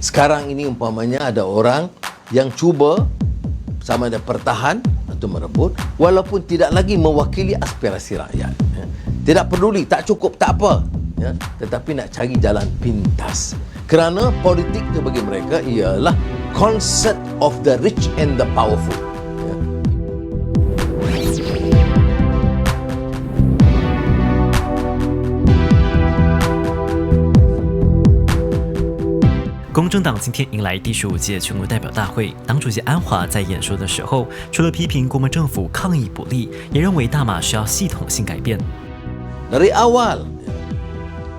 Sekarang ini umpamanya ada orang yang cuba sama ada pertahan atau merebut walaupun tidak lagi mewakili aspirasi rakyat. Tidak peduli, tak cukup, tak apa. Tetapi nak cari jalan pintas. Kerana politik itu bagi mereka ialah concert of the rich and the powerful.公正党今天迎来第15届全国代表大会，党主席安华在演说的时候，除了批评国民政府抗疫不力，也认为大马需要系统性改变。 Dari awal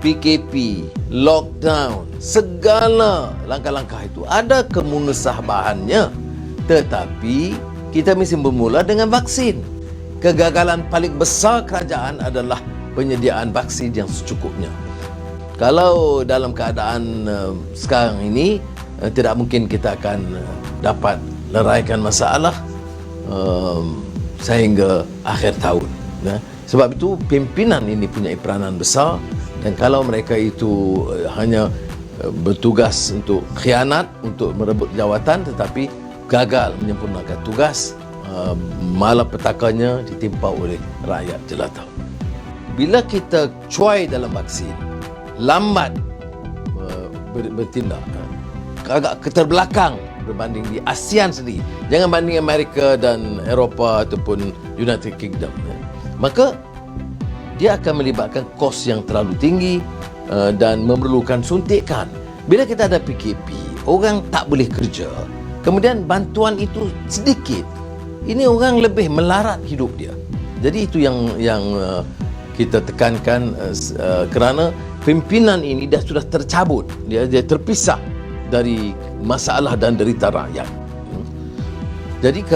PKP, lockdown, segala langkah-langkah itu ada kemusyabahannya. Tetapi kita mesti bermula dengan vaksin. Kegagalan paling besar kerajaan adalah penyediaan vaksin yang secukupnya. Kalau dalam keadaan sekarang ini tidak mungkin kita akan dapat leraikan masalah sehingga akhir tahun. Sebab itu pimpinan ini punya peranan besar, dan kalau mereka itu hanya bertugas untuk khianat, untuk merebut jawatan tetapi gagal menyempurnakan tugas, malapetakannya ditimpa oleh rakyat jelata. Bila kita cuai dalam vaksin, lambat bertindak, agak keterbelakang berbanding di ASEAN sendiri, jangan banding Amerika dan Eropah ataupun United Kingdom, maka dia akan melibatkan kos yang terlalu tinggi dan memerlukan suntikan. Bila kita ada PKP, orang tak boleh kerja, kemudian bantuan itu sedikit, ini orang lebih melarat hidup dia. Jadi itu yang kita tekankan, kerana pimpinan ini sudah tercabut, dia terpisah dari masalah dan derita rakyat. Jadi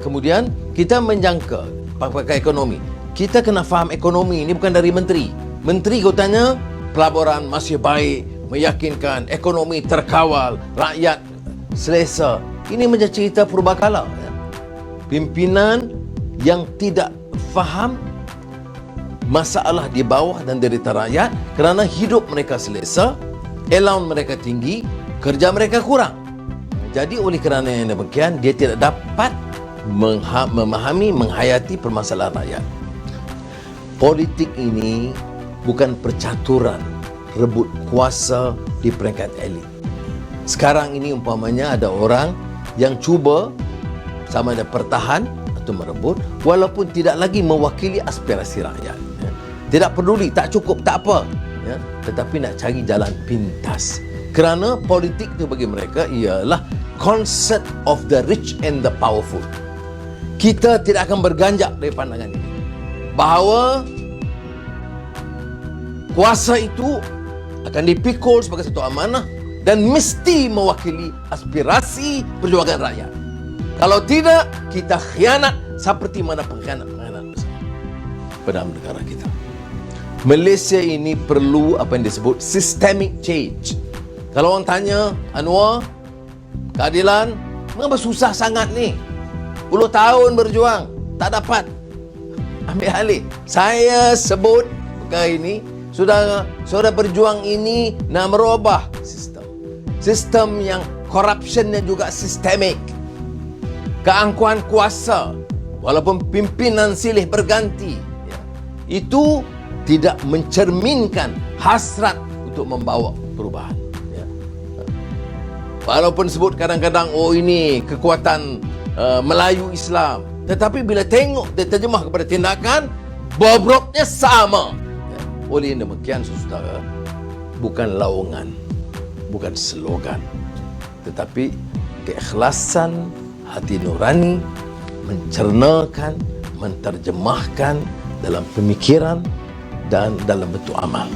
kemudian kita menjangka pakar ekonomi, kita kena faham ekonomi ini bukan dari menteri. Menteri kau tanya, pelaburan masih baik, meyakinkan, ekonomi terkawal, rakyat selesa. Ini menjadi cerita purbakala. Pimpinan yang tidak faham masalah di bawah dan derita rakyat kerana hidup mereka selesa, allowance mereka tinggi, kerja mereka kurang. Jadi oleh kerana yang demikian, dia tidak dapat memahami, menghayati permasalahan rakyat. Politik ini bukan percaturan rebut kuasa di peringkat elit. Sekarang ini umpamanya ada orang yang cuba sama ada pertahan atau merebut walaupun tidak lagi mewakili aspirasi rakyat. Tidak peduli, tak cukup, tak apa. Tetapi nak cari jalan pintas. Kerana politik itu bagi mereka ialah concert of the rich and the powerful. Kita tidak akan berganjak dari pandangan ini, bahawa kuasa itu akan dipikul sebagai satu amanah dan mesti mewakili aspirasi perjuangan rakyat. Kalau tidak, kita khianat seperti mana pengkhianat-pengkhianat besar pada negara kita. Malaysia ini perlu apa yang disebut systemic change. Kalau orang tanya, Anwar, keadilan, mengapa susah sangat ni? 10 tahun berjuang, tak dapat. Ambil alih. Saya sebut perkara ini, saudara berjuang ini nak merubah sistem. Sistem yang corruptionnya juga sistemik. Keangkuhan kuasa, walaupun pimpinan silih berganti, itu tidak mencerminkan hasrat untuk membawa perubahan. Walaupun sebut kadang-kadang, oh ini kekuatan Melayu Islam, tetapi bila tengok diterjemah kepada tindakan, bobroknya sama. Oleh demikian, saudara, bukan laungan, bukan slogan, tetapi keikhlasan hati nurani mencernakan, menterjemahkan dalam pemikiran dan dalam bentuk amal.